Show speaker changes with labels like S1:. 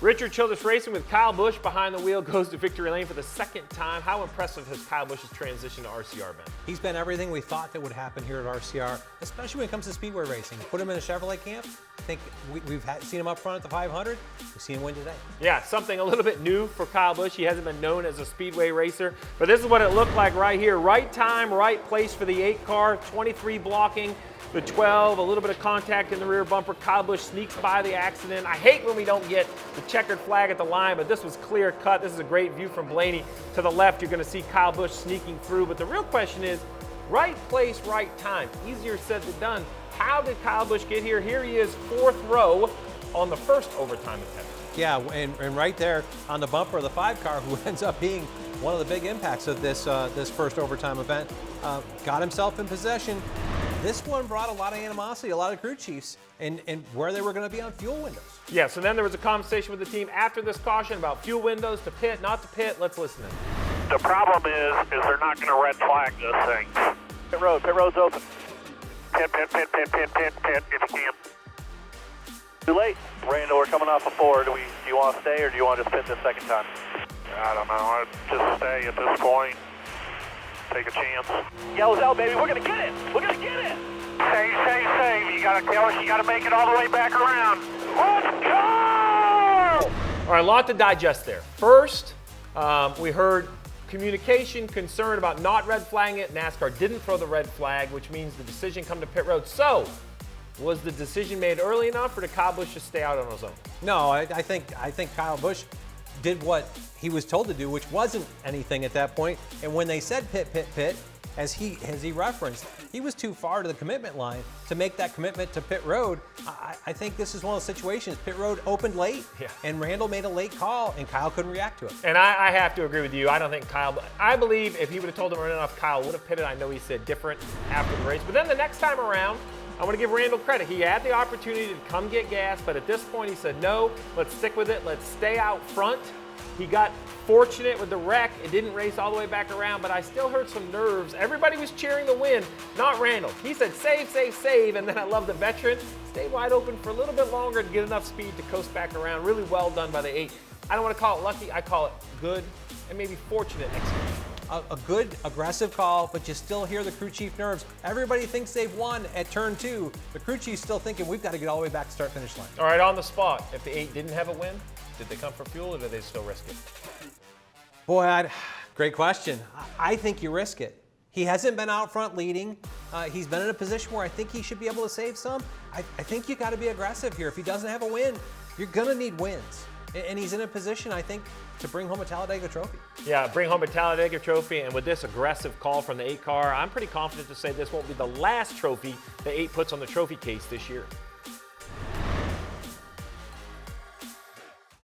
S1: Richard Childress Racing with Kyle Busch behind the wheel goes to victory lane for the second time. How impressive has Kyle Busch's transition to RCR been?
S2: He's been everything we thought that would happen here at RCR, especially when it comes to speedway racing. Put him in a Chevrolet camp. I think we've seen him up front at the 500. We've seen him win today.
S1: Yeah, something a little bit new for Kyle Busch. He hasn't been known as a speedway racer, but this is what it looked like right here. Right time, right place for the 8 car, 23 blocking. The 12, a little bit of contact in the rear bumper. Kyle Busch sneaks by the accident. I hate when we don't get the checkered flag at the line, but this was clear cut. This is a great view from Blaney. To the left, you're going to see Kyle Busch sneaking through. But the real question is, right place, right time. Easier said than done. How did Kyle Busch get here? Here he is, 4th row on the first overtime attempt.
S2: Yeah, and right there on the bumper of the 5 car, who ends up being one of the big impacts of this first overtime event, got himself in possession. This one brought a lot of animosity, a lot of crew chiefs, and where they were going to be on fuel windows.
S1: Yeah, so then there was a conversation with the team after this caution about fuel windows, to pit, not to pit. Let's listen in.
S3: The problem is they're not going to red flag this thing. Pit road's open. Pit, if you can. Too late. Randall, we're coming off a 4. Do you want to stay or do you want to just pit this second time? I don't know. I'd just stay at this point. Take a chance. Yellows out, baby. We're going to get it. We're going to get it. Save. You got to tell us you got to make it all the way back around. Let's go!
S1: All right, a lot to digest there. First, we heard communication, concern about not red flagging it. NASCAR didn't throw the red flag, which means the decision come to pit road. So, was the decision made early enough, or did Kyle Busch just stay out on his own?
S2: No, I think Kyle Busch did what he was told to do, which wasn't anything at that point. And when they said pit, as he referenced, he was too far to the commitment line to make that commitment to pit road. I think this is one of those situations. Pit road opened late, and Randall made a late call, and Kyle couldn't react to it.
S1: And I have to agree with you. I don't think I believe if he would have told him early enough, Kyle would have pitted. I know he said different after the race. But then the next time around, I want to give Randall credit. He had the opportunity to come get gas, but at this point he said, no, let's stick with it. Let's stay out front. He got fortunate with the wreck. It didn't race all the way back around, but I still heard some nerves. Everybody was cheering the win, not Randall. He said, save, and then I love the veteran. Stayed wide open for a little bit longer to get enough speed to coast back around. Really well done by the 8. I don't want to call it lucky. I call it good and maybe fortunate execution.
S2: A good, aggressive call, but you still hear the crew chief nerves. Everybody thinks they've won at turn 2. The crew chief's still thinking we've got to get all the way back to start-finish line.
S1: All right, on the spot, if the 8 didn't have a win, did they come for fuel or did they still risk it?
S2: Boy, great question. I think you risk it. He hasn't been out front leading. He's been in a position where I think he should be able to save some. I think you got to be aggressive here. If he doesn't have a win, you're going to need wins. And he's in a position, I think, to bring home a Talladega trophy.
S1: Yeah, bring home a Talladega trophy, and with this aggressive call from the 8 car, I'm pretty confident to say this won't be the last trophy the 8 puts on the trophy case this year.